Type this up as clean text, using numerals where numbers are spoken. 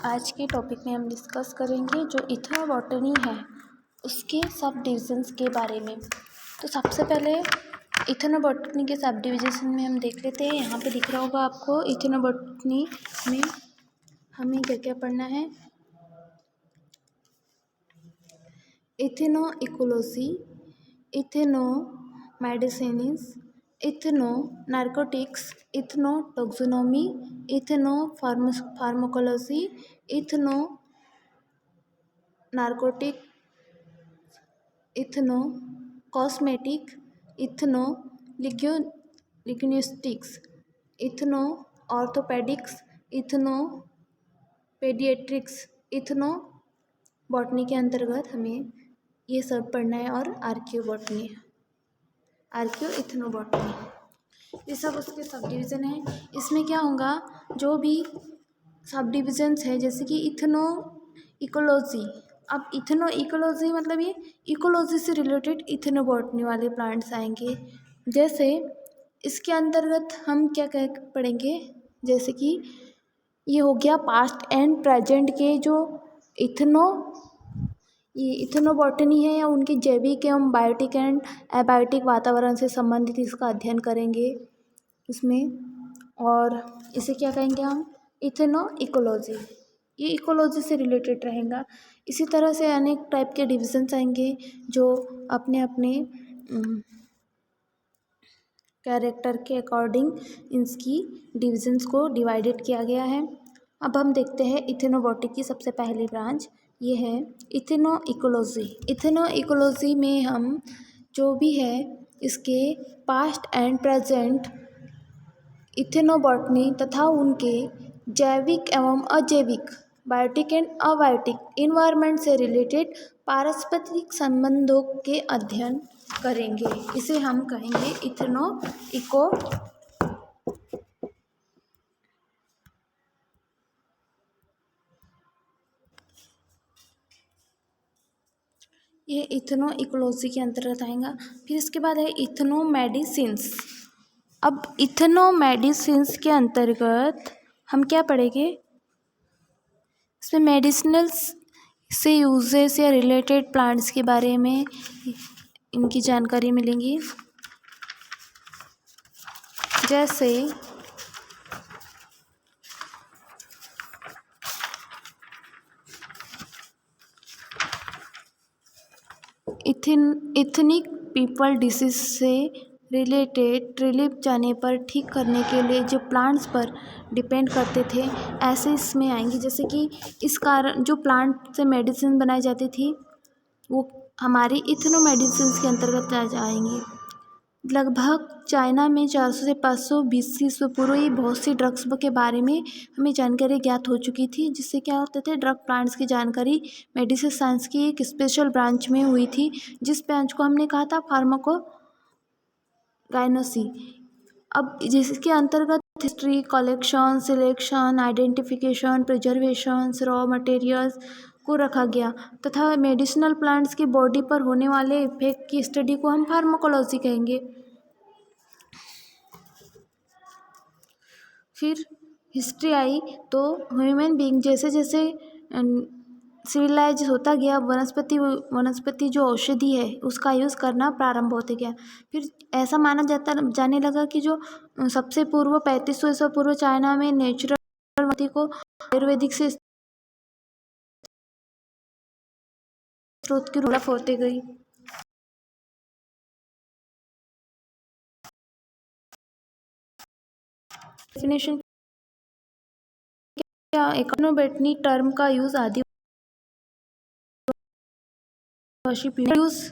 आज के टॉपिक में हम डिस्कस करेंगे जो इथनोबॉटनी है उसके सब डिविजन्स के बारे में। तो सबसे पहले इथनोबॉटनी के सब डिविजन में हम देख लेते हैं। यहाँ पे दिख रहा होगा आपको इथनोबॉटनी में हमें क्या क्या पढ़ना है। Ethno ecology, ethno medicines, ethno narcotics, ethno taxonomy, ethno pharmacology, ethno narcotic, ethno cosmetic, ethno linguistics, ethno orthopaedics, ethno paediatrics, ethno botany के अंतर्गत हमें ये सब पढ़ना है। और आर्कियो बॉटनी, आर्कियो इथनोबॉटनी, ये सब उसके सब डिवीज़न है। इसमें क्या होगा, जो भी सब डिविजन्स है जैसे कि इथनो इकोलॉजी। अब इथनो इकोलॉजी मतलब ये इकोलॉजी से रिलेटेड इथनोबॉटनी वाले प्लांट्स आएंगे। जैसे इसके अंतर्गत हम क्या क्या पढ़ेंगे, जैसे कि ये हो गया पास्ट एंड प्रेजेंट के जो ये इथनोबॉटनी है या उनकी जैविक एवं बायोटिक एंड एबायोटिक वातावरण से संबंधित इसका अध्ययन करेंगे इसमें। और इसे क्या कहेंगे हम, इथनो इकोलॉजी, ये इकोलॉजी से रिलेटेड रहेगा। इसी तरह से अनेक टाइप के डिविजन्स आएंगे जो अपने अपने कैरेक्टर के अकॉर्डिंग इसकी डिविजन्स को डिवाइडेड किया गया है। अब हम देखते हैं इथेनोबॉटिक की सबसे पहली ब्रांच, ये है इथेनो इकोलॉजी। इथेनो इकोलॉजी में हम जो भी है इसके पास्ट एंड प्रेजेंट इथेनोबॉटनी तथा उनके जैविक एवं अजैविक बायोटिक एंड अबायोटिक इन्वायरमेंट से रिलेटेड पारस्परिक संबंधों के अध्ययन करेंगे। इसे हम कहेंगे इथेनो इको। ये इथेनो इकोलॉजी के अंतर्गत आएगा। फिर इसके बाद है इथेनो मेडिसिन्स। अब इथेनो मेडिसिन्स के अंतर्गत हम क्या पढ़ेंगे, इसमें मेडिसिनल्स से यूजेस या रिलेटेड प्लांट्स के बारे में इनकी जानकारी मिलेंगी। जैसे इथनिक पीपल डिसीज से रिलेटेड ट्रिलिप जाने पर ठीक करने के लिए जो प्लांट्स पर डिपेंड करते थे, ऐसे इसमें आएंगे। जैसे कि इस कारण जो प्लांट से मेडिसिन बनाई जाती थी वो हमारी इथनो मेडिसिन के अंतर्गत आ जाएंगी। लगभग चाइना में 400 से 500 BC से पूर्व ही बहुत सी ड्रग्स के बारे में हमें जानकारी ज्ञात हो चुकी थी, जिससे क्या होते थे ड्रग प्लांट्स की जानकारी मेडिसिन साइंस की एक स्पेशल ब्रांच में हुई थी, जिस ब्रांच को हमने कहा था फार्माकोगाइनोसी। अब जिसके अंतर्गत history, collection, selection, identification, preservation, raw materials को रखा गया तथा मेडिसिनल प्लांट्स की बॉडी पर होने वाले इफेक्ट की स्टडी को हम फार्माकोलॉजी कहेंगे। फिर हिस्ट्री आई तो ह्यूमन बीइंग जैसे जैसे सिविलाइज होता गया, वनस्पति जो औषधि है उसका यूज़ करना प्रारंभ होते गया। फिर ऐसा माना जाने लगा कि जो सबसे पूर्व 3500 ईस्वी पूर्व चाइना में नेचुरल को आयुर्वेदिक से स्रोत की रूप होती गई। डेफिनेशन क्या, इकोनोबॉटनी टर्म का यूज़ आदिवासी यूज़